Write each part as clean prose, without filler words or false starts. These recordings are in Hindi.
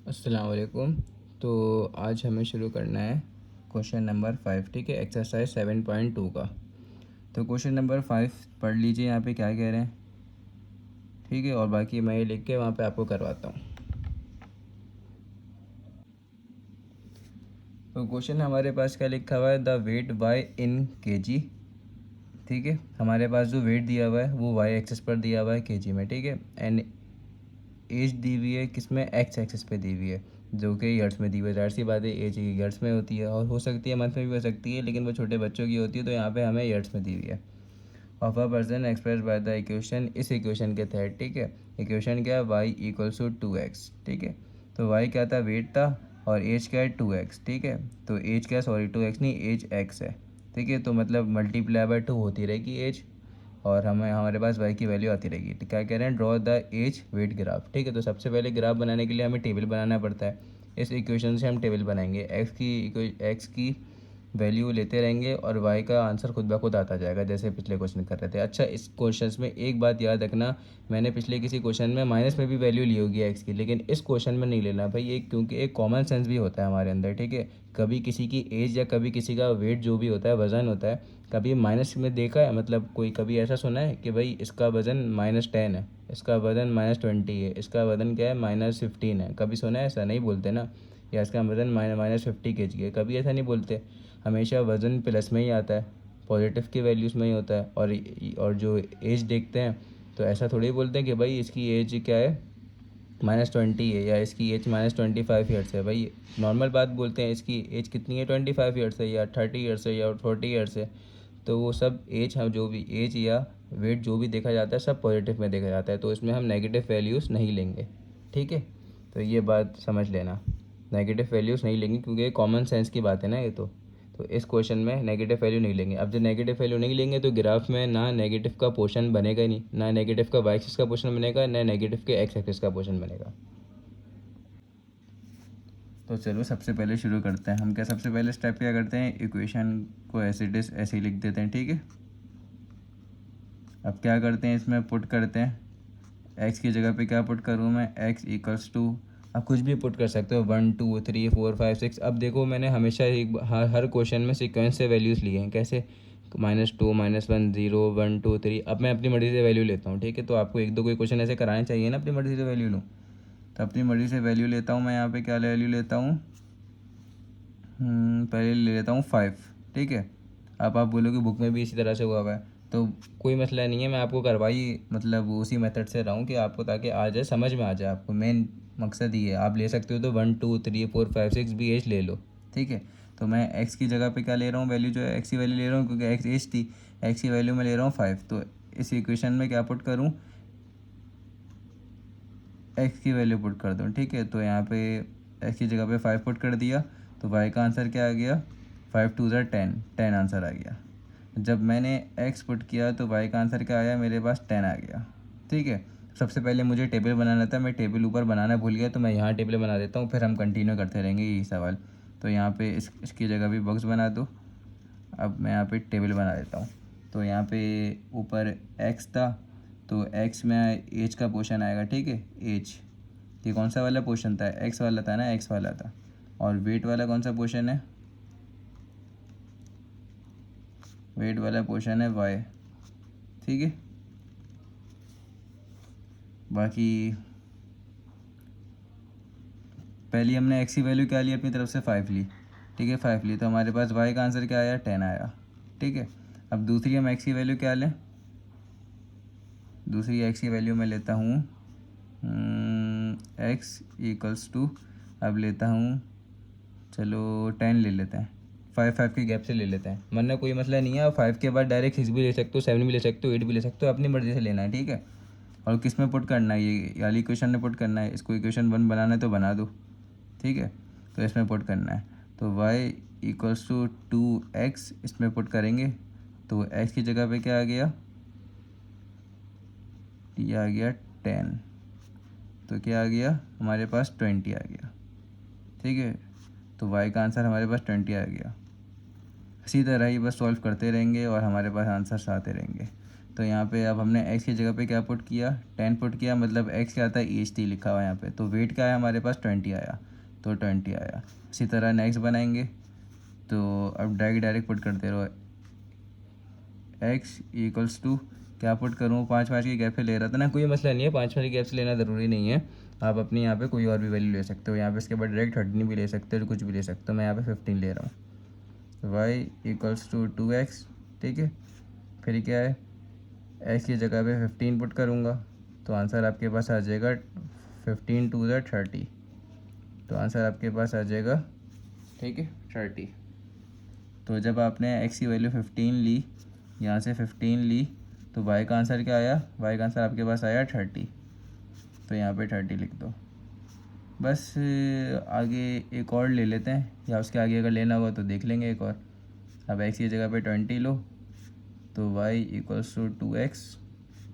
अस्सलाम वालेकुम। तो आज हमें शुरू करना है क्वेश्चन नंबर 5, ठीक है, एक्सरसाइज 7.2 का। तो क्वेश्चन नंबर 5 पढ़ लीजिए, यहाँ पे क्या कह रहे हैं, ठीक है, और बाकी मैं ये लिख के वहाँ पे आपको करवाता हूँ। तो क्वेश्चन हमारे पास क्या लिखा हुआ है, the weight y in kg, ठीक है। हमारे पास जो वेट दिया हुआ है वो वाई एक्सिस पर दिया हुआ है केजी में, ठीक है। एंड एज दी हुई है किस में, एक्स एक्सिस पे दी हुई है, जो कि ईयर्स में दी हुई है। जाहिर सी बात है एज ईयर्स में होती है, और हो सकती है मंथ में भी हो सकती है, लेकिन वो छोटे बच्चों की होती है, तो यहाँ पे हमें ईयर्स में दी हुई है। Of a person express by the equation, इस इक्वेशन के तहत, ठीक है। इक्वेशन क्या है, वाई इक्वल्स टू 2x, ठीक है। तो वाई क्या था, वेट था, और एज क्या है 2x, ठीक है। तो एज क्या, सॉरी 2x नहीं, एज x है, ठीक है। तो मतलब मल्टीप्लाई बाय 2 होती रहेगी एज, और हमें हमारे पास वाई की वैल्यू आती रहेगी। तो क्या कह रहे हैं, draw the age weight graph, ठीक है। तो सबसे पहले ग्राफ बनाने के लिए हमें टेबल बनाना पड़ता है। इस इक्वेशन से हम टेबल बनाएंगे, एक्स की वैल्यू लेते रहेंगे और वाई का आंसर खुद ब खुद आता जाएगा, जैसे पिछले क्वेश्चन कर रहे थे। अच्छा, इस क्वेश्चन में एक बात याद रखना, मैंने पिछले किसी क्वेश्चन में माइनस में भी वैल्यू ली होगी एक्स की, लेकिन इस क्वेश्चन में नहीं लेना भाई, ये क्योंकि एक कॉमन सेंस भी होता है हमारे अंदर, ठीक है। कभी किसी की एज या कभी किसी का वेट जो भी होता है, वज़न होता है, कभी माइनस में देखा है, मतलब कोई कभी ऐसा सुना है कि भाई इसका वज़न -10 है, इसका वज़न -20 है, इसका वज़न क्या है -15 है, कभी सुना है? ऐसा नहीं बोलते ना। या इसका वज़न -50 kg है, कभी ऐसा नहीं बोलते। हमेशा वज़न प्लस में ही आता है, पॉजिटिव की वैल्यूज़ में ही होता है। और जो एज देखते हैं तो ऐसा थोड़ी बोलते हैं कि भाई इसकी एज क्या है, -20 है, या इसकी एज -25 ईयर्स है। भाई नॉर्मल बात बोलते हैं, इसकी एज कितनी है, 25 ईयर्स है, या 30 ईयर्स है, या 40 ईयर्स है। तो वो सब एज, हम जो भी एज या वेट जो भी देखा जाता है, सब पॉजिटिव में देखा जाता है, तो इसमें हम नेगेटिव वैल्यूज़ नहीं लेंगे, ठीक है। तो ये बात समझ लेना, नेगेटिव वैल्यूज़ नहीं लेंगे, क्योंकि ये कॉमन सेंस की बात है ना ये तो इस क्वेश्चन में नेगेटिव वैल्यू नहीं लेंगे। अब जब नेगेटिव वैल्यू नहीं लेंगे तो ग्राफ में ना नेगेटिव का पोर्शन बनेगा ही नहीं, ना नेगेटिव का वाई एक्सिस का पोर्शन बनेगा, ना नेगेटिव के एक्स एक्सिस का पोर्शन बनेगा। तो चलो सबसे पहले शुरू करते हैं। हम क्या सबसे पहले स्टेप क्या करते हैं, इक्वेशन को एज इट इज़ ऐसे ही लिख देते हैं, ठीक है। अब क्या करते हैं, इसमें पुट करते हैं, एक्स की जगह पे क्या पुट करूँ मैं, एक्स इक्वल्स टू, आप कुछ भी पुट कर सकते हो, 1 2 3 4 5 6। अब देखो मैंने हमेशा हर क्वेश्चन में सीक्वेंस से वैल्यूज़ लिए हैं, कैसे, -2 -1 0 1 2 3। अब मैं अपनी मर्ज़ी से वैल्यू लेता हूँ, ठीक है। तो आपको एक दो कोई क्वेश्चन ऐसे कराने चाहिए ना, अपनी मर्ज़ी से वैल्यू लूँ, तो अपनी मर्ज़ी से वैल्यू लेता हूँ मैं। यहाँ पे क्या वैल्यू लेता हूँ, पहले ले लेता हूँ 5, ठीक है। अब आप बोलोगे बुक में भी इसी तरह से हुआ है, तो कोई मसला नहीं है, मैं आपको करवाई मतलब उसी मेथड से रहा हूँ कि आपको, ताकि आ जाए, समझ में आ जाए आपको। मेन मकसद ये है, आप ले सकते हो तो 1 2 3 4 5 6 भी एज ले लो, ठीक है। तो मैं एक्स की जगह पे क्या ले रहा हूँ, वैल्यू जो है एक्स की वैल्यू ले रहा हूँ, क्योंकि एक्स एज थी, एक्स की वैल्यू मैं ले रहा हूँ 5। तो इस इक्वेशन में क्या पुट करूँ, एक्स की वैल्यू पुट कर दूँ, ठीक है। तो यहाँ पे एक्स की जगह पे 5 पुट कर दिया, तो वाई का आंसर क्या आ गया, 5 2 10, 10 आंसर आ गया। जब मैंने एक्स पुट किया तो वाई का आंसर क्या आया, मेरे पास 10 आ गया, ठीक है। सबसे पहले मुझे टेबल बनाना था, मैं टेबल ऊपर बनाना भूल गया, तो मैं यहाँ टेबल बना देता हूँ, फिर हम कंटिन्यू करते रहेंगे यही सवाल। तो यहाँ पे इसकी जगह भी बॉक्स बना दो। अब मैं यहाँ पे टेबल बना देता हूँ। तो यहाँ पे ऊपर एक्स था, तो एक्स में एज का पोर्शन आएगा, ठीक है। एज, ये कौन सा वाला पोर्शन था, एक्स वाला था ना, एक्स वाला था। और वेट वाला कौन सा पोर्शन है, वेट वाला पोर्शन है वाई, ठीक है। बाकी पहले हमने एक्स की वैल्यू क्या ली, अपनी तरफ से 5 ली, ठीक है, 5 ली, तो हमारे पास वाई का आंसर क्या आया, 10 आया, ठीक है। अब दूसरी हम एक्स की वैल्यू क्या लें, दूसरी एक्स की वैल्यू मैं लेता हूँ एक्स इक्वल्स टू, अब लेता हूँ, चलो 10 ले लेते हैं, 5 के गैप से ले लेते हैं, वरना कोई मसला नहीं है। आप 5 के बाद डायरेक्ट 6 भी ले सकते हो, 7 भी ले सकते हो, 8 भी ले सकते हो, अपनी मर्ज़ी से लेना है, ठीक है। और किस में पुट करना है, ये वाली इक्वेशन में पुट करना है, इसको इक्वेशन 1 बनाना है तो बना दो, ठीक है। तो इसमें पुट करना है, तो y इक्वल्स टू 2x इसमें पुट करेंगे, तो x की जगह पे क्या आ गया, ये आ गया 10, तो क्या आ गया हमारे पास 20 आ गया, ठीक है। तो y का आंसर हमारे पास 20 आ गया। इसी तरह ही बस सॉल्व करते रहेंगे और हमारे पास आंसर्स आते रहेंगे। तो यहाँ पे अब हमने x की जगह पे क्या पुट किया, 10 पुट किया, मतलब x क्या आता है EHT लिखा हुआ है यहाँ पे। तो वेट क्या आया हमारे पास, 20 आया, तो 20 आया। इसी तरह नेक्स्ट बनाएंगे, तो अब डायरेक्ट पुट करते रहो, x इक्वल्स टू क्या पुट करूँ, 5 की गैप से ले रहा था ना, कोई मसला नहीं है, 5 की गैप से लेना ज़रूरी नहीं है, आप अपनी यहाँ पे कोई और भी वैल्यू ले सकते हो। यहाँ पे इसके बाद डायरेक्ट 13 भी ले सकते हो, कुछ भी ले सकते हो, मैं यहाँ पे 15 ले रहा हूँ। y इक्वल्स टू 2x, ठीक है। फिर क्या है, x की जगह पे 15 पुट करूँगा, तो आंसर आपके पास आ जाएगा 15 टू ज़ 30, तो आंसर आपके पास आ जाएगा, ठीक है, 30। तो जब आपने x की वैल्यू 15 ली, यहाँ से 15 ली, तो y का आंसर क्या आया, y का आंसर आपके पास आया 30, तो यहाँ पे 30 लिख दो। बस आगे एक और ले लेते हैं, या उसके आगे अगर लेना होगा तो देख लेंगे एक और। अब x की जगह पे 20 लो, तो y equals to 2x,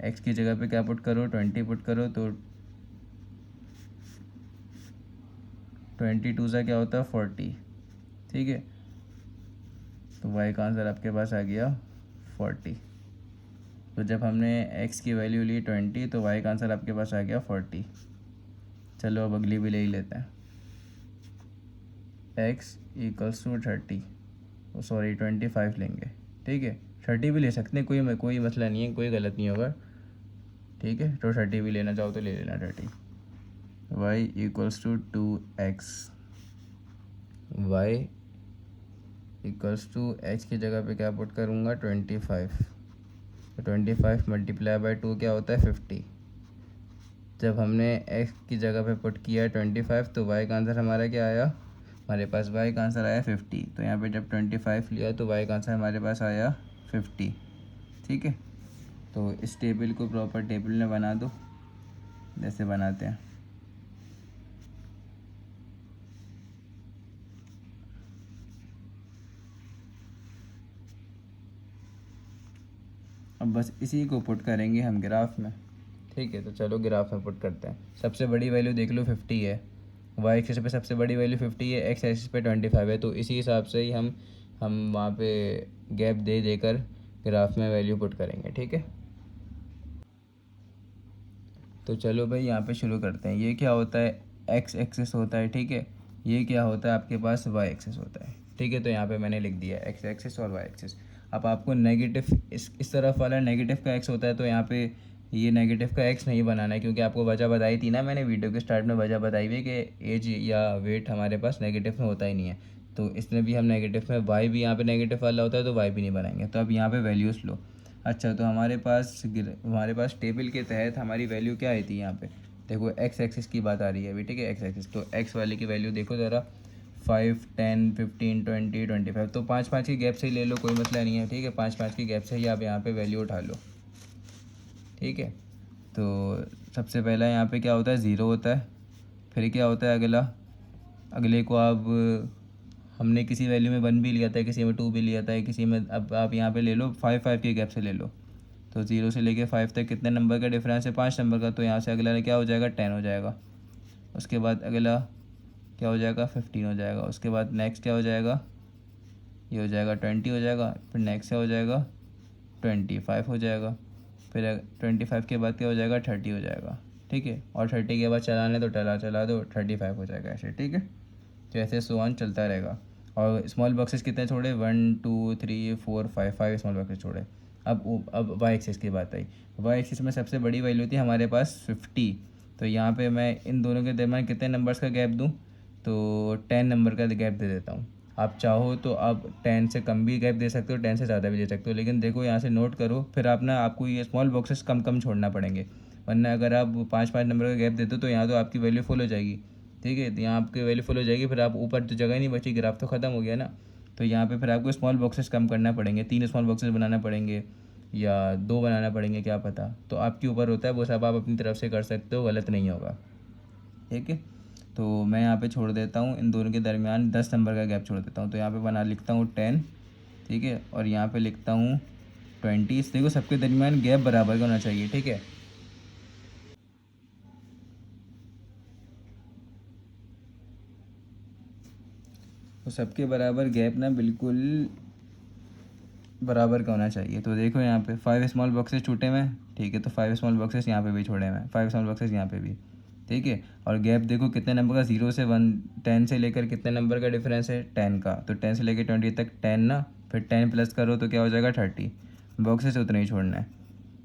x की जगह पे क्या पुट करो, 20 पुट करो, तो 22 सा क्या होता है 40, ठीक है। तो y का आंसर आपके पास आ गया 40। तो जब हमने x की वैल्यू ली 20, तो y का आंसर आपके पास आ गया 40। चलो अब अगली भी ले ही लेते हैं, x इक्वल्स टू 30, सॉरी 25 लेंगे, ठीक है। 30 भी ले सकते हैं, कोई मसला नहीं है, कोई गलत नहीं होगा, ठीक है। तो 30 भी लेना चाहो तो ले लेना 30। y equals to 2x, y equals to x की जगह पे क्या पुट करूँगा 25, तो 25 मल्टीप्लाई बाई 2 क्या होता है 50। जब हमने x की जगह पे पुट किया 25, तो y का आंसर हमारा क्या आया, हमारे पास y का आंसर आया 50। तो यहाँ पे जब 25 लिया तो y का आंसर हमारे पास आया 50, ठीक है। तो इस टेबल को प्रॉपर टेबल में बना दो, जैसे बनाते हैं। अब बस इसी को पुट करेंगे हम ग्राफ में, ठीक है। तो चलो ग्राफ में पुट करते हैं। सबसे बड़ी वैल्यू देख लो 50 है, वाई एक्सिस पे सबसे बड़ी वैल्यू 50 है, एक्स एक्सिस पे 25 है, तो इसी हिसाब से ही हम वहाँ पे गैप दे देकर ग्राफ में वैल्यू पुट करेंगे, ठीक है। तो चलो भाई यहाँ पे शुरू करते हैं। ये क्या होता है, एक्स एक्सिस होता है, ठीक है। ये क्या होता है आपके पास, वाई एक्सिस होता है, ठीक है। तो यहाँ पे मैंने लिख दिया एक्स एक्सिस और वाई एक्सिस। अब आपको नेगेटिव इस तरफ वाला नेगेटिव का एक्स होता है, तो यहाँ पे ये नेगेटिव का एक्स नहीं बनाना है, क्योंकि आपको वजह बताई थी ना मैंने वीडियो के स्टार्ट में, वजह बताई हुई कि एज या वेट हमारे पास नेगेटिव में होता ही नहीं है। तो इसमें भी हम नेगेटिव में, वाई भी यहाँ पे नेगेटिव वाला होता है, तो वाई भी नहीं बनाएंगे। तो अब यहाँ पे वैल्यूज़ लो। अच्छा, तो हमारे पास टेबल के तहत हमारी वैल्यू क्या आई थी यहाँ पे, देखो एक्स एक्सिस की बात आ रही है अभी, ठीक है, एक्स एक्सिस। तो एक्स वाले की वैल्यू देखो ज़रा, 5, 10, 15, 20, 25, तो 5 की गैप से ही ले लो, कोई मसला नहीं है, ठीक है। 5 की गैप से ही आप यहाँ पे वैल्यू उठा लो, ठीक है। तो सबसे पहला यहाँ पे क्या होता है, ज़ीरो होता है। फिर क्या होता है अगला, अगले को आप, हमने किसी वैल्यू में 1 भी लिया था, किसी में 2 भी लिया था, किसी में, अब आप यहाँ पे ले लो 5 की गैप से ले लो। तो 0 से लेके 5 तक कितने नंबर का डिफरेंस है, 5 नंबर का। तो यहाँ से अगला क्या हो जाएगा, 10 हो जाएगा। उसके बाद अगला क्या हो जाएगा, 15 हो जाएगा। उसके बाद नेक्स्ट क्या हो जाएगा, ये हो जाएगा 20 हो जाएगा। फिर नेक्स्ट क्या हो जाएगा, 25 हो जाएगा। फिर 25 के बाद क्या हो जाएगा, 30 हो जाएगा, ठीक है। और 30 के बाद चलाने तो चला दो, 35 हो जाएगा ऐसे, ठीक है। तो ऐसे सो ऑन चलता रहेगा। और स्मॉल बॉक्सेस कितने छोड़े, 1, 2, 3, 4, 5 स्मॉल बॉक्सेस छोड़े। अब वाई एक्सिस की बात आई। वाई एक्सिस में सबसे बड़ी वैल्यू थी हमारे पास 50। तो यहाँ पे मैं इन दोनों के दरम्यान कितने नंबर्स का गैप दूँ, तो 10 नंबर का गैप दे देता हूँ। आप चाहो तो आप 10 से कम भी गैप दे सकते हो, 10 से ज़्यादा भी दे सकते हो, लेकिन देखो यहाँ से नोट करो, फिर आप ना, आपको ये स्मॉल बॉक्सेस कम कम छोड़ना पड़ेंगे, वरना अगर आप 5 नंबर का गैप देते हो तो यहाँ तो आपकी वैल्यू फुल हो जाएगी, ठीक है। तो यहाँ आपकी वैल्यू फुल हो जाएगी, फिर आप ऊपर तो जगह ही नहीं बची, ग्राफ तो ख़त्म हो गया ना। तो यहाँ पे फिर आपको स्मॉल बॉक्सेस कम करना पड़ेंगे, 3 स्मॉल बॉक्सेस बनाना पड़ेंगे या 2 बनाना पड़ेंगे, क्या पता। तो आपके ऊपर होता है, वो सब आप अपनी तरफ से कर सकते हो, गलत नहीं होगा, ठीक है। तो मैं यहाँ पे छोड़ देता हूँ, इन दोनों के दरमियान 10 नंबर का गैप छोड़ देता हूँ। तो यहाँ पे बना लिखता हूँ 10, ठीक है, और यहाँ पे लिखता हूँ 20। देखो सबके दरमियान गैप बराबर का होना चाहिए, ठीक है। तो सबके बराबर गैप ना बिल्कुल बराबर का होना चाहिए। तो देखो यहाँ पे 5 स्मॉल बॉक्सेस छूटे हुए हैं, ठीक है, तो 5 स्मॉल बॉक्सेस यहाँ पे भी छोड़े हुए हैं, 5 स्मॉल बॉक्सेस यहाँ पे भी, ठीक है। और गैप देखो कितने नंबर का, 0 से 1, 10 से लेकर कितने नंबर का डिफरेंस है, 10 का। तो 10 से लेकर 20 तक 10 ना, फिर 10 प्लस करो तो क्या हो जाएगा 30। बॉक्सेस उतना ही छोड़ना है,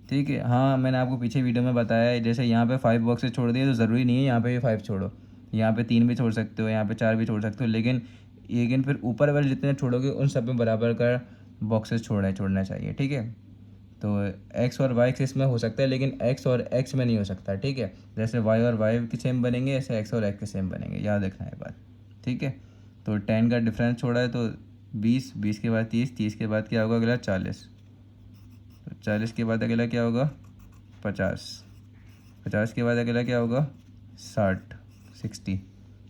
ठीक है। हाँ, मैंने आपको पीछे वीडियो में बताया है, जैसे यहाँ पे 5 बॉक्सेस छोड़ दिए तो ज़रूरी नहीं है यहाँ पे भी 5 छोड़ो, यहाँ पे 3 भी छोड़ सकते हो, यहाँ पे 4 भी छोड़ सकते हो, लेकिन फिर ऊपर वाले जितने छोड़ोगे उन सब में बराबर का बॉक्सेस छोड़ना चाहिए, ठीक है। तो एक्स और वाई एक्सिस में हो सकता है, लेकिन एक्स और एक्स में नहीं हो सकता, ठीक है। जैसे वाई और वाई के सेम बनेंगे, ऐसे एक्स और एक्स के सेम बनेंगे, याद रखना है बात, ठीक है। तो 10 का डिफरेंस छोड़ा है तो 20, 20 के बाद 30, 30 के बाद क्या होगा अगला 40, तो 40 के बाद अगला क्या होगा 50, 50 के बाद अगला क्या होगा 60, 60।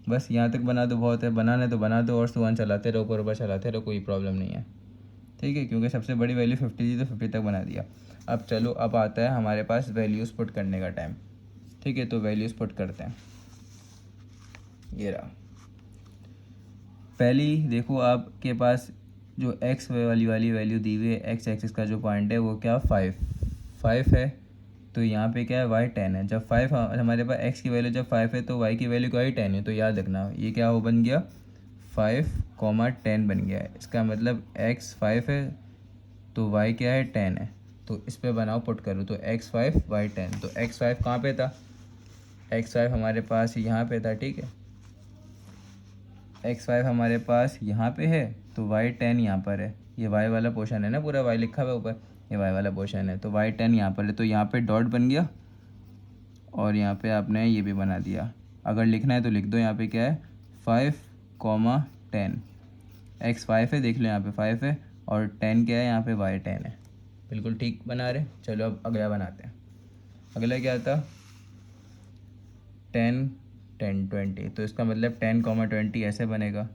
बस यहाँ तक बना दो, बहुत है, बनाना है तो बना दो और सुबह चलाते रहो, ऊपर ऊपर चलाते रहो, कोई प्रॉब्लम नहीं है, ठीक है। क्योंकि सबसे बड़ी वैल्यू 50 थी तो 50 तक बना दिया। अब चलो, अब आता है हमारे पास वैल्यूज़ पुट करने का टाइम, ठीक है। तो वैल्यूज़ पुट करते हैं, ये रहा। पहली देखो, आपके पास जो एक्स वाली वैल्यू दी हुई है, एक्स एक्सिस का जो पॉइंट है वो क्या 5 है, तो यहाँ पे क्या है वाई 10 है। जब 5 हमारे पास एक्स की वैल्यू जब 5 है तो वाई की वैल्यू क्या है 10 है, तो याद रखना ये क्या हो बन गया 5, 10 बन गया है। इसका मतलब एक्स 5 है तो वाई क्या है 10 है, तो इस पे बनाओ पुट करो, तो एक्स 5 वाई 10। तो एक्स 5 कहाँ पे था, एक्स 5 हमारे पास यहाँ पे था, ठीक है। एक्स 5 हमारे पास यहाँ पे है, तो वाई 10 यहाँ पर है, ये वाई वाला पोर्शन है ना, पूरा वाई लिखा हुआ है ऊपर, ये वाई वाला पोर्शन है, तो वाई 10 यहाँ पर है, तो यहाँ पे डॉट बन गया और यहाँ पे आपने ये भी बना दिया। अगर लिखना है तो लिख दो, यहाँ पे क्या है 5, 10, एक्स 5 है, देख लो यहाँ पे 5 है और 10 क्या है यहाँ पे वाई 10 है, बिल्कुल ठीक बना रहे। चलो अब अगला बनाते हैं। अगला क्या था 10, 10, 20, तो इसका मतलब 10, 20 ऐसे बनेगा,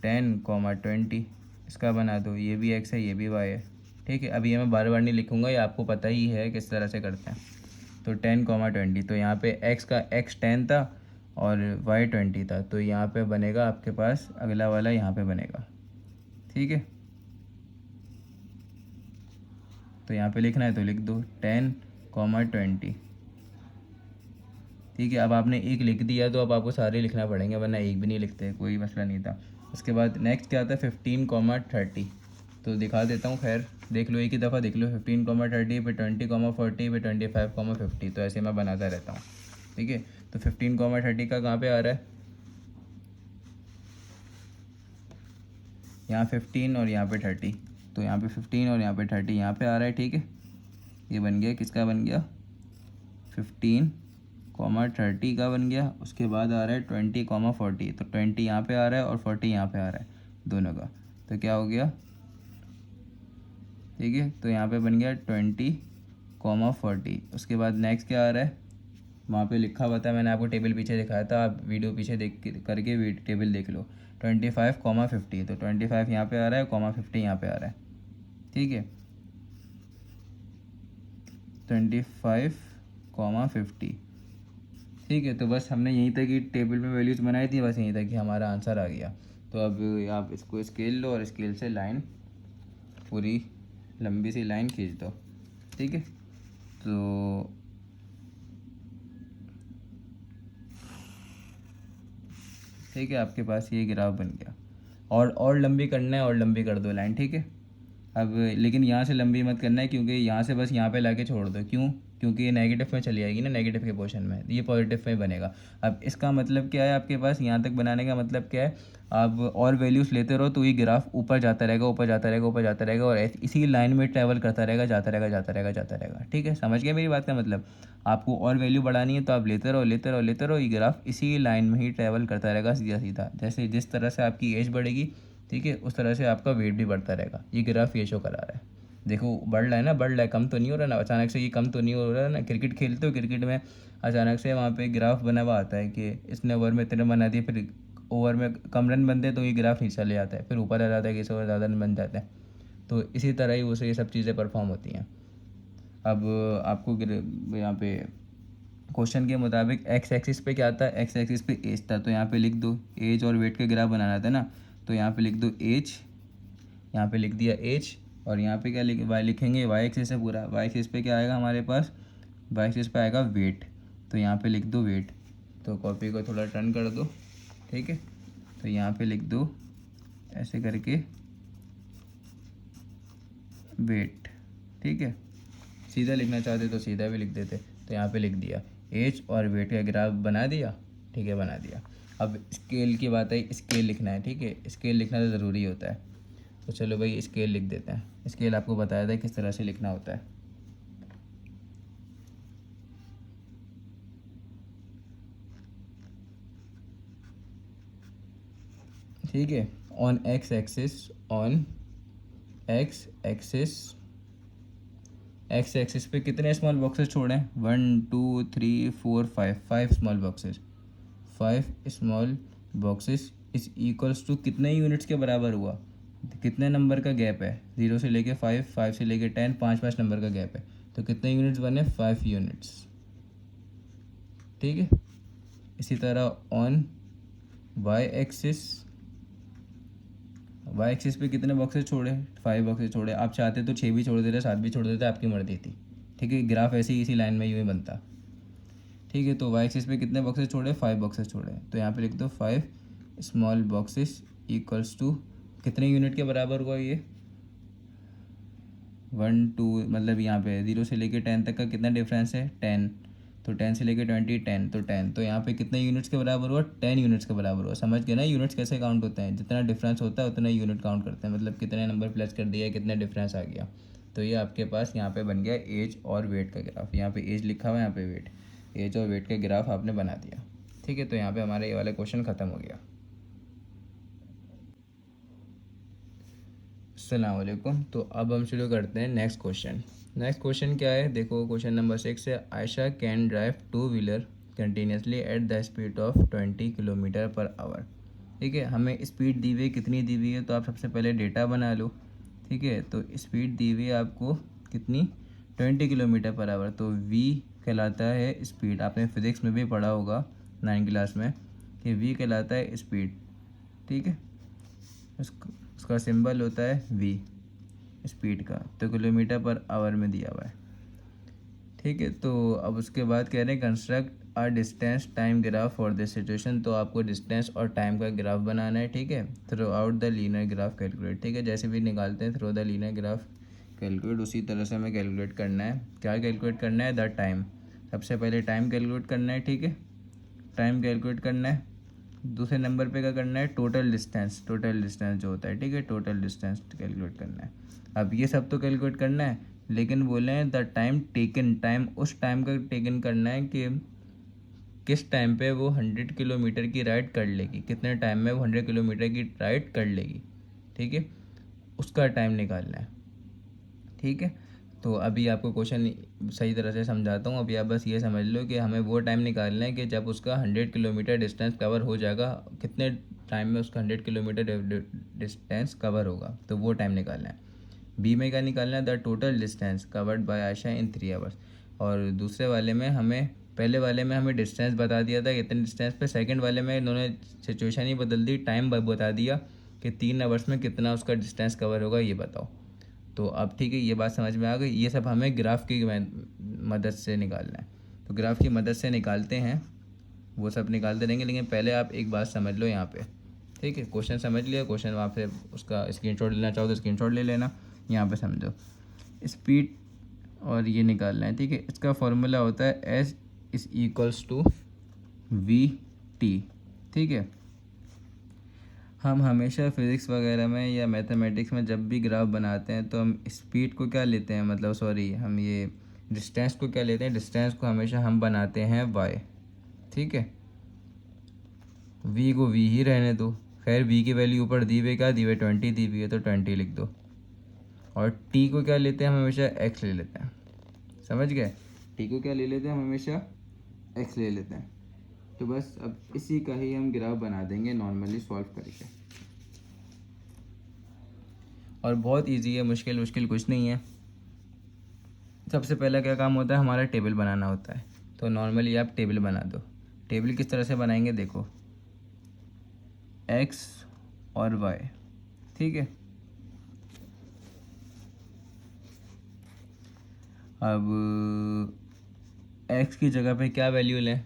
10, 20 इसका बना दो, ये भी एक्स है ये भी वाई है, ठीक है। अभी ये मैं बार बार नहीं लिखूँगा, ये आपको पता ही है किस तरह से करते हैं। तो 10, 20, तो यहाँ पे एक्स का एक्स 10 था और वाई 20 था, तो यहाँ पे बनेगा आपके पास अगला वाला यहाँ पे बनेगा, ठीक है। तो यहाँ पे लिखना है तो लिख दो 10, 20, ठीक है। अब आपने एक लिख दिया तो अब आपको सारे लिखना पड़ेंगे, वरना एक भी नहीं लिखते, कोई मसला नहीं था। उसके बाद नेक्स्ट क्या आता है 15, 30, तो दिखा देता हूँ, खैर देख लो एक ही दफ़ा देख लो, 15, 30 पे 20, 40 पे 25, 50, तो ऐसे मैं बनाता रहता हूँ, ठीक है। तो 15, 30 का कहाँ पे आ रहा है, यहाँ 15 और यहाँ पे 30, तो यहाँ पे 15 और यहाँ पे 30 यहाँ पे आ रहा है, ठीक है। ये बन गया, किसका बन गया 15, 30 का बन गया। उसके बाद आ रहा है 20, 40, तो 20 यहाँ पे आ रहा है और 40 यहाँ पे आ रहा है दोनों का, तो क्या हो गया, ठीक है। तो यहाँ पे बन गया 20, 40। उसके बाद नेक्स्ट क्या आ रहा है, वहाँ पे लिखा हुआ था, मैंने आपको टेबल पीछे दिखाया था, आप वीडियो पीछे करके टेबल देख लो, 25, 50, तो 25 यहाँ पे आ रहा है, 50 यहाँ पे आ रहा है, ठीक है। 25, 50, ठीक है। तो बस हमने यहीं तक ही टेबल में वैल्यूज़ बनाई थी, बस यहीं तक ही हमारा आंसर आ गया। तो अब आप इसको स्केल लो और स्केल से लाइन पूरी लंबी सी लाइन खींच दो, ठीक है। तो ठीक है, आपके पास ये ग्राफ बन गया। और लंबी करना है और लंबी कर दो लाइन, ठीक है। अब लेकिन यहाँ से लंबी मत करना है, क्योंकि यहाँ से बस यहाँ पे लाके छोड़ दो, क्यों, क्योंकि ये नेगेटिव में चली जाएगी ना, नेगेटिव के पोर्शन में, ये पॉजिटिव में बनेगा। अब इसका मतलब क्या है, आपके पास यहाँ तक बनाने का मतलब क्या है, आप और वैल्यूज़ लेते रहो तो ये ग्राफ ऊपर जाता रहेगा, ऊपर जाता रहेगा, ऊपर जाता रहेगा, और इसी लाइन में ट्रैवल करता रहेगा, जाता रहेगा, जाता रहेगा, जाता रहेगा, ठीक है। समझ गए मेरी बात का मतलब, आपको और वैल्यू बढ़ानी है तो आप लेते रहो, लेते रहो, लेते रहो, ये ग्राफ इसी लाइन में ही ट्रैवल करता रहेगा सीधा सीधा, जैसे जिस तरह से आपकी एज बढ़ेगी, ठीक है, उस तरह से आपका वेट भी बढ़ता रहेगा। ये ग्राफ ये शो करा रहा है, देखो बढ़ रहा है ना, बढ़ रहा है, कम तो नहीं हो रहा ना, अचानक से ये कम तो नहीं हो रहा है ना। क्रिकेट खेलते हो, क्रिकेट में अचानक से वहाँ पे ग्राफ बना हुआ आता है कि इसने ओवर में इतने बना दिए, फिर ओवर में कम रन बनते हैं तो ये ग्राफ नीचे चले जाता है, फिर ऊपर आ जाता है कि इस ओवर ज़्यादा रन बन जाते हैं। तो इसी तरह ही उसे ये सब चीज़ें परफॉर्म होती हैं। अब आपको यहाँ पे क्वेश्चन के मुताबिक एक्स एक्सिस पे क्या था, एक्स एक्सिस पे एज था, तो यहाँ पे लिख दो एज और वेट का ग्राफ बनाना था ना, तो यहाँ पे लिख दो एज, यहाँ पे लिख दिया एज और यहाँ पे क्या वाई लिखेंगे, वाई एक्सिस है पूरा, वाई एक्सिस पे क्या आएगा हमारे पास, वाई एक्सिस पे आएगा वेट, तो यहाँ पे लिख दो वेट। तो कॉपी को थोड़ा टर्न कर दो, ठीक है, तो यहाँ पे लिख दो ऐसे करके वेट, ठीक है। सीधा लिखना चाहते तो सीधा भी लिख देते, तो यहाँ पे लिख दिया एज और वेट का ग्राफ बना दिया, ठीक है, बना दिया। अब स्केल की बात है, स्केल लिखना है, ठीक है, स्केल लिखना तो ज़रूरी होता है। तो चलो भाई स्केल लिख देते हैं। स्केल आपको बताया था किस तरह से लिखना होता है, ठीक है। On x axis, on x axis, x axis पे कितने स्मॉल बॉक्सेस छोड़े हैं, 1 2 3 4 5, 5 small boxes, 5 small boxes is equals to कितने यूनिट्स के बराबर हुआ, कितने नंबर का गैप है, 0 से लेके 5, 5 से लेके 10, 5 नंबर का गैप है, तो कितने यूनिट्स बने, 5 यूनिट्स, ठीक है। इसी तरह on Y axis, Y axis पे कितने बॉक्सेस छोड़े, 5 बॉक्सेस छोड़े। आप चाहते तो 6 भी छोड़ देते, 7 भी छोड़ देते, आपकी मर्जी थी, ठीक है। ग्राफ ऐसे ही इसी लाइन में यूँ ही बनता, ठीक है। तो वाई एक्सिस पे कितने बॉक्सेस छोड़े, 5 बॉक्सेस छोड़े, तो यहाँ पे लिख दो 5 स्मॉल बॉक्सेस इक्वल्स टू कितने यूनिट के बराबर हुआ ये, 1 2, मतलब यहाँ पे 0 से लेके 10 तक का कितना डिफरेंस है, 10, तो 10 से लेके 20, 10, तो 10, तो यहाँ पे कितने यूनिट्स के बराबर हुआ, 10 यूनिट्स के बराबर हुआ। समझ गए ना यूनिट्स कैसे काउंट होते हैं, जितना डिफरेंस होता है उतना यूनिट काउंट करते हैं, मतलब कितने नंबर प्लस कर दिया, कितने डिफरेंस आ गया। तो ये आपके पास यहाँ पे बन गया एज और वेट का ग्राफ। यहाँ पे एज लिखा हुआ है, यहाँ पे वेट, एज और वेट का ग्राफ आपने बना दिया, ठीक है। तो यहाँ पे हमारा ये वाला क्वेश्चन ख़त्म हो गया। अस्सलाम वालेकुम। तो अब हम शुरू करते हैं नेक्स्ट क्वेश्चन। नेक्स्ट क्वेश्चन क्या है, देखो क्वेश्चन नंबर 6 है, Ayesha can drive 2 wheeler continuously at the speed of 20 kilometre per hour, ठीक है। हमें स्पीड दी हुई है, कितनी दी हुई है, तो आप सबसे पहले डेटा बना लो, ठीक है। तो स्पीड दी हुई है आपको कितनी, 20 किलोमीटर पर आवर, तो वी कहलाता है स्पीड। आपने फिज़िक्स में भी पढ़ा होगा 9 क्लास में कि वी कहलाता है स्पीड, ठीक है। उसका सिंबल होता है वी स्पीड का, तो किलोमीटर पर आवर में दिया हुआ है, ठीक है। तो अब उसके बाद कह रहे हैं construct a distance time graph for this situation, तो आपको डिस्टेंस और टाइम का ग्राफ बनाना है, ठीक है। Through out the linear graph calculate, ठीक है, जैसे भी निकालते हैं through the linear graph calculate, उसी तरह से हमें कैलकुलेट करना है। क्या कैलकुलेट करना है, द टाइम, सबसे पहले टाइम कैलकुलेट करना है, ठीक है, टाइम कैलकुलेट करना है। दूसरे नंबर पे क्या करना है, टोटल डिस्टेंस, टोटल डिस्टेंस जो होता है, ठीक है, टोटल डिस्टेंस कैलकुलेट करना है। अब ये सब तो कैलकुलेट करना है, लेकिन बोले हैं द टाइम टेकन, टाइम उस टाइम का टेकन करना है कि किस टाइम पे वो 100 किलोमीटर की राइड कर लेगी, कितने टाइम में वो 100 किलोमीटर की राइड कर लेगी, ठीक है, उसका टाइम निकालना है, ठीक है। तो अभी आपको क्वेश्चन सही तरह से समझाता हूँ। अभी आप बस ये समझ लो कि हमें वो टाइम निकालना है कि जब उसका 100 किलोमीटर डिस्टेंस कवर हो जाएगा, कितने टाइम में उसका 100 किलोमीटर डिस्टेंस कवर होगा, तो वो टाइम निकालना है। बी में क्या निकालना है, the total distance covered by Ayesha in 3 hours. और दूसरे वाले में हमें, पहले वाले में हमें डिस्टेंस बता दिया था कितने डिस्टेंस पे, सेकंड वाले में इन्होंने सिचुएशन ही बदल दी, टाइम बता दिया कि 3 आवर्स में कितना उसका डिस्टेंस कवर होगा, ये बताओ। तो अब ठीक है, ये बात समझ में आ गई। ये सब हमें ग्राफ की मदद से निकालना है, तो ग्राफ की मदद से निकालते हैं, वो सब निकालते रहेंगे, लेकिन पहले आप एक बात समझ लो यहाँ पे, ठीक है। क्वेश्चन समझ लिया, क्वेश्चन आप से उसका स्क्रीनशॉट लेना चाहो तो स्क्रीनशॉट ले लेना। यहाँ पे समझो स्पीड और ये निकालना है, ठीक है। इसका फॉर्मूला होता है S is equals to V T, ठीक है। हम हमेशा फिज़िक्स वगैरह में या मैथमेटिक्स में जब भी ग्राफ बनाते हैं तो हम स्पीड को क्या लेते हैं, मतलब सॉरी, हम ये डिस्टेंस को क्या लेते हैं, डिस्टेंस को हमेशा हम बनाते हैं वाई, ठीक है। वी को वी ही रहने दो, खैर वी की वैल्यू ऊपर दी हुई, क्या दी हुई, 20 दी हुई है, तो 20 लिख दो। और टी को क्या लेते हैं हम हमेशा, एक्स ले लेते हैं, समझ गए। टी को क्या ले लेते हैं हम हमेशा, एक्स ले लेते हैं। तो बस अब इसी का ही हम ग्राफ बना देंगे नॉर्मली सॉल्व करके, और बहुत इजी है, मुश्किल मुश्किल कुछ नहीं है। सबसे पहला क्या काम होता है, हमारा टेबल बनाना होता है। तो नॉर्मली आप टेबल बना दो। टेबल किस तरह से बनाएंगे, देखो एक्स और वाई, ठीक है, अब x की जगह पे क्या वैल्यू लें,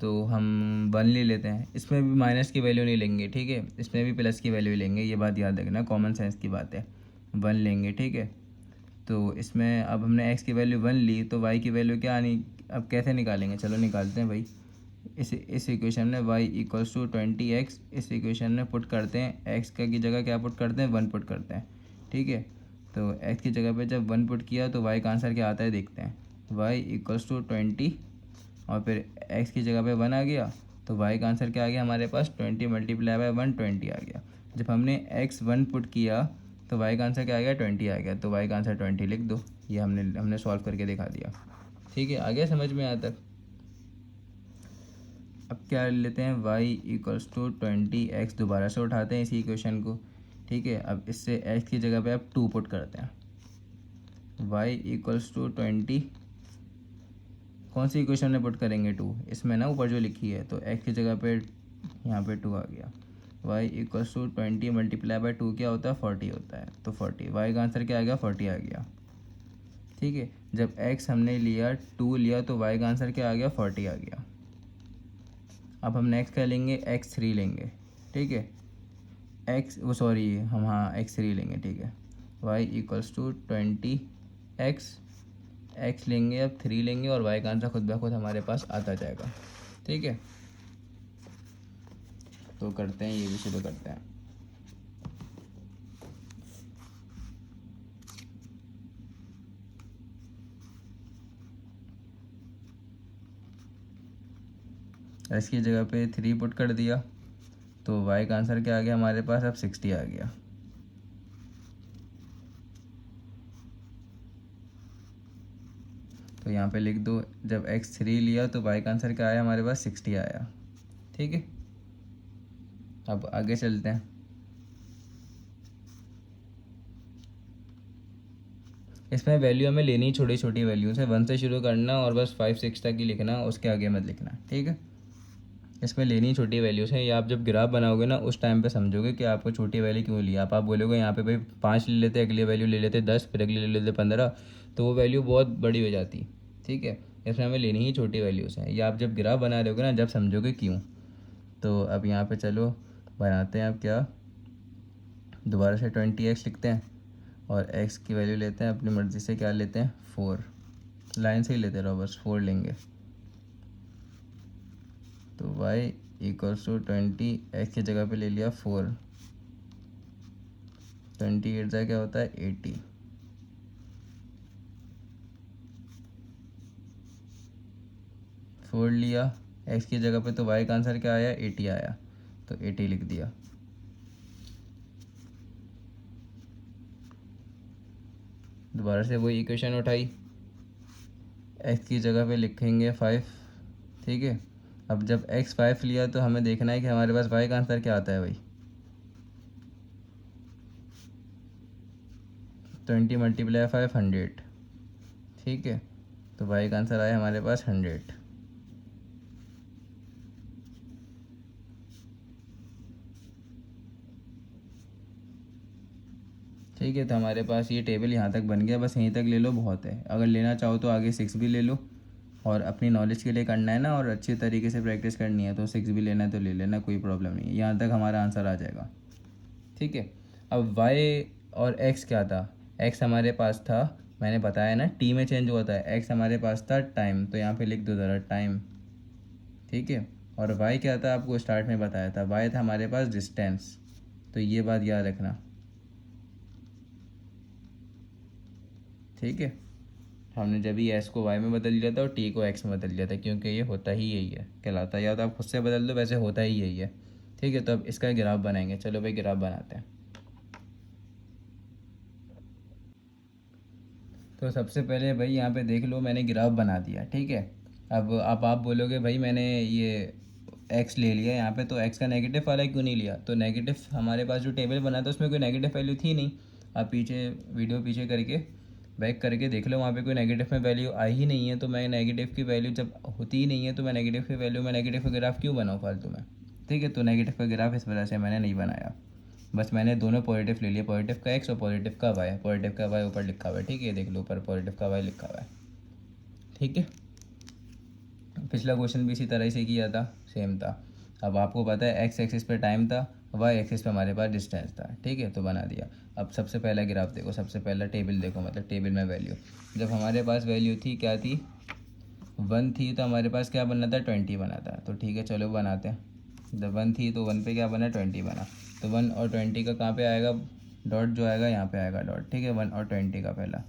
तो हम 1 ले लेते हैं। इसमें भी माइनस की वैल्यू नहीं लेंगे, ठीक है, इसमें भी प्लस की वैल्यू लेंगे, ये बात याद रखना, कॉमन सेंस की बात है। 1 लेंगे, ठीक है। तो इसमें अब हमने x की वैल्यू 1 ली, तो y की वैल्यू क्या आनी, अब कैसे निकालेंगे, चलो निकालते हैं भाई। इस इक्वेशन में y इक्वल्स टू 20x, इस इक्वेशन में पुट करते हैं, x का की जगह क्या पुट करते हैं, 1 पुट करते हैं, ठीक है। तो x की जगह पे जब 1 पुट किया तो y का आंसर क्या आता है देखते हैं। y इक्वल्स टू 20 और फिर x की जगह पे 1 आ गया, तो y का आंसर क्या आ गया हमारे पास, 20 मल्टीप्लाई बाय 1, 20 आ गया। जब हमने x 1 पुट किया तो y का आंसर क्या आ गया, 20 आ गया, तो y का आंसर 20 लिख दो। ये हमने सॉल्व करके दिखा दिया, ठीक है, आ गया समझ में यहाँ तक। अब क्या लेते हैं, y इक्वल्स टू 20x, दोबारा से उठाते हैं इसी इक्वेशन को, ठीक है। अब इससे x की जगह पे अब 2 पुट करते हैं, y इक्वल्स टू 20, कौन सी इक्वेशन में पुट करेंगे 2, इसमें ना ऊपर जो लिखी है, तो x की जगह पे यहाँ पे 2 आ गया। y equals to 20 multiply by 2 क्या होता है, 40 होता है, तो 40, y का आंसर क्या आ गया, 40 आ गया, ठीक है। जब x हमने लिया 2 लिया तो y का आंसर क्या आ गया, 40 आ गया। अब हम नेक्स्ट क्या लेंगे, x3 लेंगे, ठीक है, हम हाँ x3 लेंगे, ठीक है। y equals to 20x, x लेंगे, अब 3 लेंगे और y का आंसर खुद ब खुद हमारे पास आता जाएगा, ठीक है। तो करते हैं, ये भी शुरू करते हैं। x की जगह पे 3 पुट कर दिया, तो y का आंसर क्या आ गया हमारे पास, अब 60 आ गया। तो यहाँ पे लिख दो, जब x3 लिया तो y का आंसर क्या आया हमारे पास, 60 आया, ठीक है। अब आगे चलते हैं। इसमें वैल्यू हमें लेनी छोटी छोटी वैल्यूज़ है, 1 से शुरू करना और बस 5 6 तक ही लिखना, उसके आगे मत लिखना, ठीक है। इसमें लेनी छोटी वैल्यूज़ हैं, ये आप जब ग्राफ बनाओगे ना उस टाइम पे समझोगे कि आपको छोटी वैल्यू क्यों ली। आप बोलोगे यहाँ पे भाई 5 ले लेते, अगली वैल्यू ले लेते 10, फिर अगली ले लेते 15, तो वो वैल्यू बहुत बड़ी हो जाती, ठीक है। इसमें हमें लेनी ही छोटी वैल्यूज़ हैं, ये आप जब ग्राफ बना रहे होगे ना जब समझोगे क्यों। तो अब यहाँ पर चलो बनाते हैं, अब क्या, दोबारा से 20x लिखते हैं और x की वैल्यू लेते हैं अपनी मर्ज़ी से, क्या लेते हैं, 4, लाइन से ही लेते रहो बस, 4 लेंगे। तो y इक्वल्स टू 20, x की जगह पे ले लिया 4, 28 जा क्या होता है 80, फोर लिया x की जगह पे, तो y का आंसर क्या आया, 80 आया, तो 80 लिख दिया। दोबारा से वही इक्वेशन उठाई, x की जगह पे लिखेंगे 5, ठीक है। अब जब x 5 लिया तो हमें देखना है कि हमारे पास y का आंसर क्या आता है भाई, 20 मल्टीप्लाई 5, 100, ठीक है। तो y का आंसर आया हमारे पास 100, ठीक है। तो हमारे पास ये टेबल यहाँ तक बन गया, बस यहीं तक ले लो बहुत है, अगर लेना चाहो तो आगे 6 भी ले लो, और अपनी नॉलेज के लिए करना है ना और अच्छी तरीके से प्रैक्टिस करनी है तो 6 भी लेना है तो ले लेना, कोई प्रॉब्लम नहीं है, यहाँ तक हमारा आंसर आ जाएगा, ठीक है। अब y और x क्या था, x हमारे पास था, मैंने बताया ना t में चेंज हुआ था, x हमारे पास था टाइम, तो यहाँ पे लिख दो ज़रा टाइम, ठीक है। और y क्या था, आपको स्टार्ट में बताया था, y था हमारे पास डिस्टेंस, तो ये बात याद रखना, ठीक है। हमने जब ही s को y में बदल दिया था और t को x में बदल दिया था, क्योंकि ये होता ही यही है कहलाता है, या तो आप खुद से बदल दो, वैसे होता ही यही है, ठीक है। तो अब इसका ग्राफ बनाएंगे, चलो भाई ग्राफ बनाते हैं। तो सबसे पहले भाई यहाँ पे देख लो मैंने ग्राफ बना दिया, ठीक है। अब आप बोलोगे भाई मैंने ये x ले लिया यहाँ पे, तो x का नेगेटिव वाला क्यों नहीं लिया, तो नेगेटिव हमारे पास जो टेबल बना था उसमें कोई नेगेटिव वैल्यू थी नहीं। आप पीछे वीडियो पीछे करके बैक करके देख लो, वहाँ पे कोई नेगेटिव में वैल्यू आई ही नहीं है, तो मैं नेगेटिव की वैल्यू जब होती ही नहीं है तो मैं नेगेटिव की वैल्यू में नेगेटिव का ग्राफ क्यों बनाऊँ फालतू में, ठीक है। तो नेगेटिव का ग्राफ इस वजह से मैंने नहीं बनाया, बस मैंने दोनों पॉजिटिव ले लिया, पॉजिटिव का x और पॉजिटिव का y, पॉजिटिव का y ऊपर लिखा हुआ है, ठीक है, देख लो ऊपर पॉजिटिव का y लिखा हुआ है, ठीक है, पिछला क्वेश्चन भी इसी तरह से किया था, सेम था। अब आपको पता है एक्स एक्सिस पे टाइम था, वाई एक्सिस पे हमारे पास डिस्टेंस था, ठीक है, तो बना दिया। अब सबसे पहला ग्राफ देखो, सबसे पहला टेबल देखो, मतलब टेबल में वैल्यू, जब हमारे पास वैल्यू थी क्या थी, 1 थी, तो हमारे पास क्या बनना था, 20 बना था। तो ठीक है चलो बनाते हैं। जब 1 थी तो 1 पे क्या बना, 20 बना। तो 1 और 20 का कहाँ पे आएगा डॉट, जो आएगा यहाँ पे आएगा डॉट, ठीक है, 1 और 20 का पहला।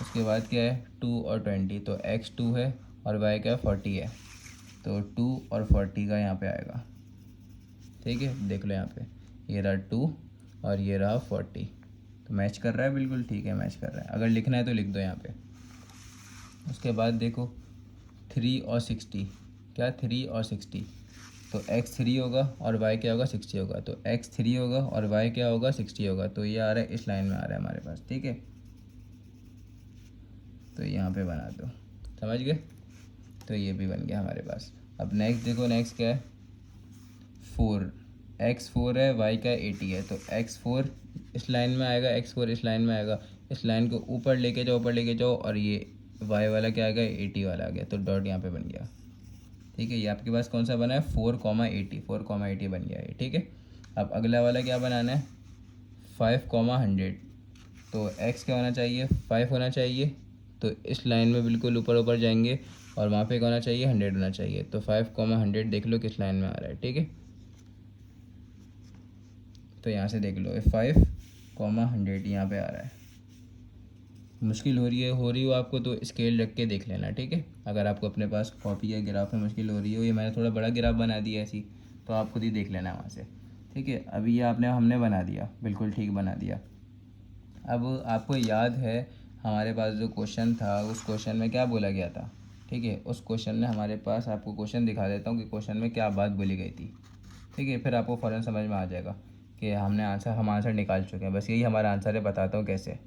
उसके बाद क्या है, 2 और 20, तो x 2 है और y क्या 40 है, तो 2 और 40 का यहाँ पे आएगा, ठीक है। देख लो यहाँ पे, ये रहा 2 और ये रहा 40, तो मैच कर रहा है बिल्कुल, ठीक है मैच कर रहा है। अगर लिखना है तो लिख दो यहाँ पे। उसके बाद देखो 3 और 60, क्या 3 और 60, तो x 3 होगा और y क्या होगा 60 होगा, तो x 3 होगा और y क्या होगा 60 होगा, तो ये आ रहा है, इस लाइन में आ रहा है हमारे पास, ठीक है। तो यहाँ पे बना दो, समझ गए, तो ये भी बन गया हमारे पास। अब नेक्स्ट देखो, नेक्स्ट क्या है, 4, x 4 है, y का 80 है, तो x 4 इस लाइन में आएगा, x 4 इस लाइन में आएगा, इस लाइन को ऊपर लेके जाओ, ऊपर लेके जाओ, और ये y वाला क्या आ गया, 80 वाला आ गया, तो डॉट यहाँ पे बन गया, ठीक है। ये आपके पास कौन सा बना है, 4,80, 4,80 बन गया ये, ठीक है। अब अगला वाला क्या बनाना है, 5,100, तो x क्या होना चाहिए, 5 होना चाहिए, तो इस लाइन में बिल्कुल ऊपर ऊपर जाएंगे और वहाँ पे क्या होना चाहिए, 100 होना चाहिए, तो 5,100 देख लो किस लाइन में आ रहा है, ठीक है। तो यहाँ से देख लो 5,100 यहाँ पे आ रहा है। मुश्किल हो रही हो आपको तो स्केल रख के देख लेना, ठीक है। अगर आपको अपने पास कॉपी या ग्राफ में मुश्किल हो रही हो, ये मैंने थोड़ा बड़ा ग्राफ बना दिया ऐसी, तो आप खुद ही देख लेना वहाँ से, ठीक है। अभी ये हमने बना दिया, बिल्कुल ठीक बना दिया। अब आपको याद है हमारे पास जो क्वेश्चन था, उस क्वेश्चन में क्या बोला गया था, ठीक है। उस क्वेश्चन में हमारे पास, आपको क्वेश्चन दिखा देता हूँ कि क्वेश्चन में क्या बात बोली गई थी, ठीक है, फिर आपको फ़ौरन समझ में आ जाएगा कि हम आंसर निकाल चुके हैं। बस यही हमारा आंसर है, बताता हूँ कैसे।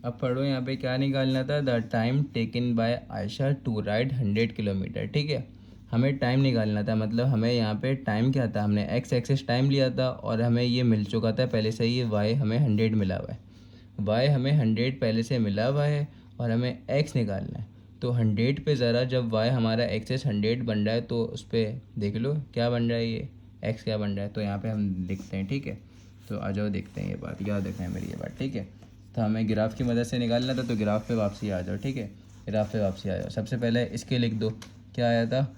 अब पढ़ो यहाँ पे क्या निकालना था, the time taken by Ayesha to ride 100 kilometre, ठीक है। हमें टाइम निकालना था, मतलब हमें यहाँ पे टाइम क्या था, हमने एक्स एक्सिस टाइम लिया था और हमें ये मिल चुका था पहले से ही, वाई हमें 100 मिला हुआ है, वाई हमें 100 पहले से मिला हुआ है और हमें एक्स निकालना है। तो 100 पे ज़रा, जब वाई हमारा एक्सेस 100 बन रहा है तो उस पर देख लो क्या बन रहा है, ये एक्स क्या बन रहा है, तो यहाँ पे हम लिखते हैं, ठीक है। तो आ जाओ देखते हैं, ये बात याद रखना है मेरी, ये बात, ठीक है। तो हमें ग्राफ की मदद से निकालना था, तो ग्राफ पे वापसी आ जाओ, ठीक है, ग्राफ पे वापसी आ जाओ। सबसे पहले इसके लिख दो, क्या आया था,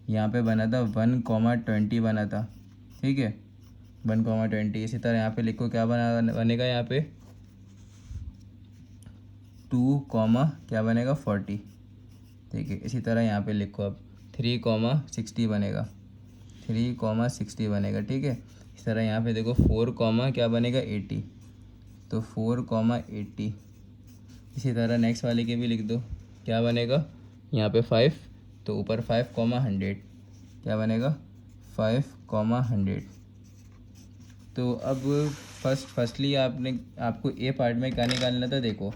यहाँ पे बना था 1,20 बना था, ठीक है, 1,20। इसी तरह यहाँ पे लिखो क्या बनेगा यहाँ पे, 2, क्या बनेगा 40, ठीक है। इसी तरह यहाँ पे लिखो अब 3,60 बनेगा, 3,60 बनेगा, ठीक है। इस तरह यहाँ पे देखो 4, क्या बनेगा 80, तो 4,80। इसी तरह नेक्स्ट वाले के भी लिख दो, क्या बनेगा यहाँ पे 5, तो ऊपर 5,100, क्या बनेगा 5,100। तो अब फर्स्टली आपको ए पार्ट में क्या निकालना था, देखो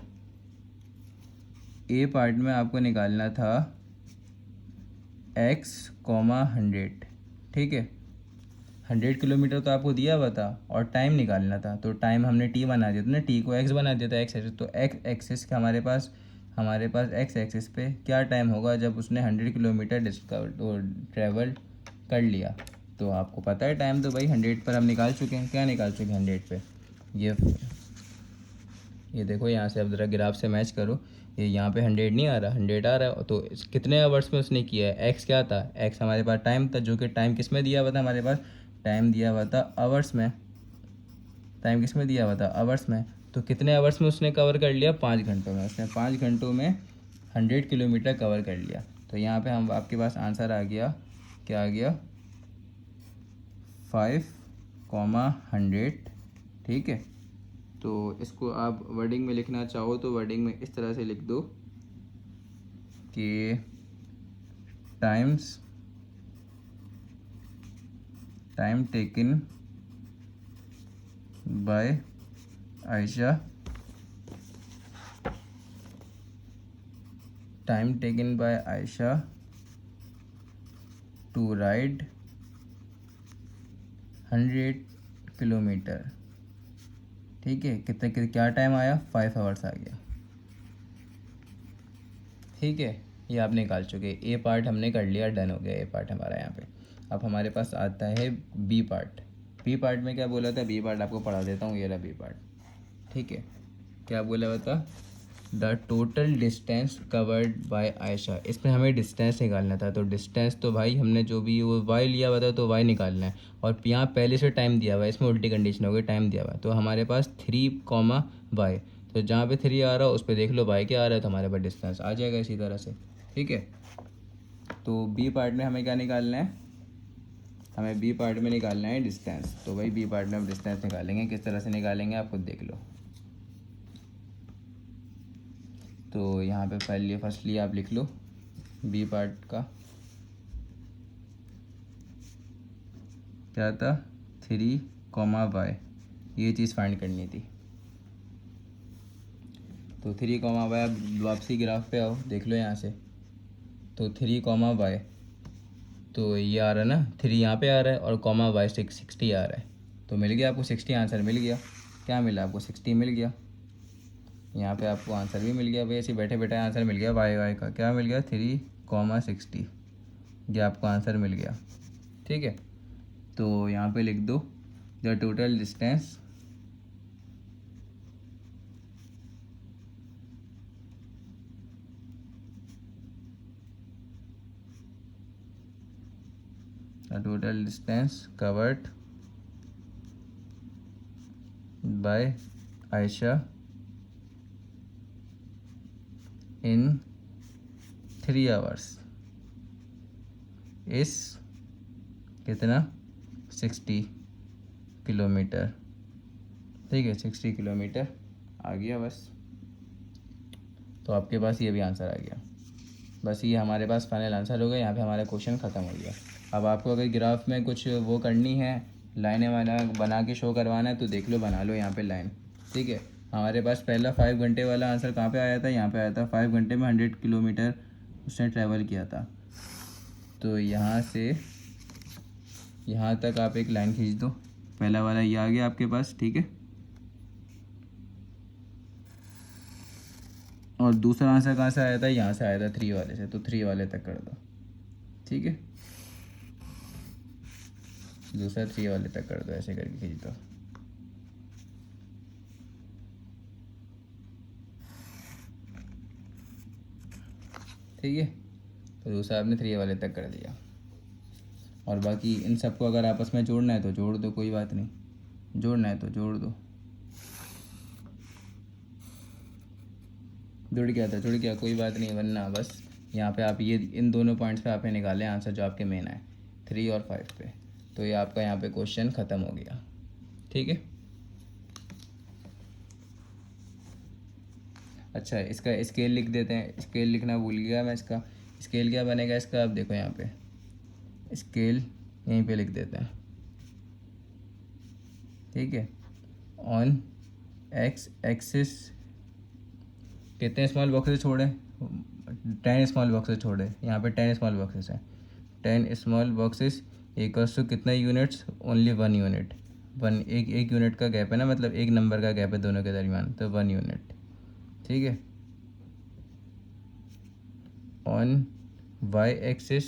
ए पार्ट में आपको निकालना था x, 100, ठीक है। 100 किलोमीटर तो आपको दिया हुआ था और टाइम निकालना था, तो टाइम हमने t बना दिया था ना, t को x बना दिया था, x एक्सिस, तो x एक्सिस का हमारे पास x एक्सिस पे क्या टाइम होगा जब उसने 100 किलोमीटर ट्रैवल कर लिया। तो आपको पता है टाइम, तो भाई 100 पर हम निकाल चुके हैं, क्या निकाल चुके हैं 100 पे, ये देखो यहाँ से, अब ज़रा ग्राफ से मैच करो, ये यहाँ पे 100 नहीं आ रहा, 100 आ रहा है, तो कितने आवर्स में उसने किया है, एक्स क्या था, एक्स हमारे पास टाइम था, जो कि टाइम किस में दिया हुआ था, हमारे पास टाइम दिया हुआ था आवर्स में, टाइम किस में दिया हुआ था, आवर्स में। तो कितने आवर्स में उसने कवर कर लिया, 5 घंटों में, उसने 5 घंटों में 100 किलोमीटर कवर कर लिया। तो यहाँ पर हम आपके पास आंसर आ गया, क्या आ गया, 5,100, ठीक है। तो इसको आप वर्डिंग में लिखना चाहो तो वर्डिंग में इस तरह से लिख दो कि time taken by Ayesha, to ride 100 kilometre, ठीक है। क्या टाइम आया, 5 आवर्स आ गया, ठीक है, ये आप निकाल चुके। ए पार्ट हमने कर लिया, डन हो गया ए पार्ट हमारा यहाँ पे। अब हमारे पास आता है बी पार्ट। बी पार्ट में क्या बोला था, बी पार्ट आपको पढ़ा देता हूँ, ये रहा बी पार्ट। ठीक है, क्या बोला हुआ था, the total distance covered by Ayesha. इसमें हमें डिस्टेंस निकालना था, तो डिस्टेंस तो भाई हमने जो भी वो वाई लिया हुआ था तो वाई निकालना है, और यहाँ पहले से टाइम दिया हुआ है, इसमें उल्टी कंडीशन हो गई, टाइम दिया हुआ है, तो हमारे पास 3, तो जहाँ पे 3 आ रहा है उस पर देख लो बाई क्या आ रहा है, तो हमारे पास डिस्टेंस आ जाएगा इसी तरह से। ठीक है, तो बी पार्ट में हमें क्या निकालना है, हमें बी पार्ट में निकालना है डिस्टेंस। तो भाई बी पार्ट में हम डिस्टेंस निकालेंगे, किस तरह से निकालेंगे आप खुद देख लो। तो यहाँ पे पहले फर्स्टली आप लिख लो बी पार्ट का क्या था, 3, ये चीज़ फाइंड करनी थी। तो 3, आप वापसी ग्राफ पे आओ, देख लो यहाँ से। तो 3, तो ये आ रहा है ना, 3 यहाँ पे आ रहा है, और कॉमा वाई 60 आ रहा है, तो मिल गया आपको 60, आंसर मिल गया। क्या मिला आपको, 60 मिल गया। यहाँ पे आपको आंसर भी मिल गया भाई, ऐसे बैठे बैठे आंसर मिल गया, वाई का क्या मिल गया, 3, 60, ये आपको आंसर मिल गया। ठीक है, तो यहाँ पे लिख दो the total distance covered by Ayesha in 3 hours इस कितना, 60 किलोमीटर। ठीक है, 60 किलोमीटर आ गया बस। तो आपके पास ये भी आंसर आ गया। बस ये हमारे पास फाइनल आंसर हो गया, यहाँ पे हमारा क्वेश्चन ख़त्म हो गया। अब आपको अगर ग्राफ में कुछ वो करनी है, लाइनें वाला बना के शो करवाना है, तो देख लो, बना लो यहाँ पे लाइन। ठीक है, हमारे पास पहला 5 घंटे वाला आंसर कहाँ पे आया था, यहाँ पे आया था। 5 घंटे में 100 किलोमीटर उसने ट्रैवल किया था। तो यहाँ से यहाँ तक आप एक लाइन खींच दो, पहला वाला ये आ गया आपके पास। ठीक है, और दूसरा आंसर कहाँ से आया था, यहाँ से आया था 3 वाले से, तो 3 वाले तक कर दो। ठीक है, दूसरा 3 वाले तक कर दो, ऐसे करके खींच दो। ठीक है, तो दूसरा आपने 3 वाले तक कर दिया, और बाकी इन सबको अगर आपस में जोड़ना है तो जोड़ दो, कोई बात नहीं, जोड़ना है तो जोड़ दो। जुड़ गया कोई बात नहीं, वरना बस यहाँ पे आप ये इन दोनों पॉइंट्स पे आपने निकाले आंसर जो आपके मेन है, 3 और 5 पे। तो ये आपका यहाँ पे क्वेश्चन ख़त्म हो गया। ठीक है, अच्छा इसका स्केल लिख देते हैं, स्केल लिखना भूल गया मैं। इसका स्केल क्या बनेगा इसका, आप देखो यहाँ पे स्केल यहीं पे लिख देते हैं। ठीक है, ऑन एक्स एक्सिस कितने स्मॉल बॉक्सेस छोड़े, 10 स्मॉल बॉक्सेस छोड़े, यहाँ पे 10 स्मॉल बॉक्सेस हैं। 10 स्मॉल बॉक्सेस इक्वल्स टू कितना यूनिट्स, ओनली 1 यूनिट। एक यूनिट का गैप है ना, मतलब एक नंबर का गैप है दोनों के दरमियान, तो 1 यूनिट। ठीक है, ऑन वाई एक्सिस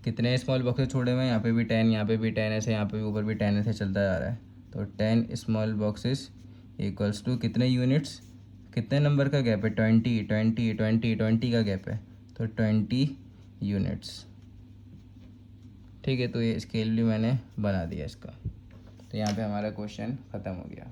कितने स्मॉल बॉक्सेस छोड़े हुए हैं, यहाँ पे भी 10, यहाँ पे भी 10 ऐसे, यहाँ पे भी ऊपर भी 10 ऐसे चलता जा रहा है। तो 10 स्मॉल बॉक्सेस इक्वल्स टू कितने यूनिट्स, कितने नंबर का गैप है, 20 का गैप है, तो 20 यूनिट्स। ठीक है, तो ये स्केल भी मैंने बना दिया इसका। तो यहाँ पे हमारा क्वेश्चन ख़त्म हो गया।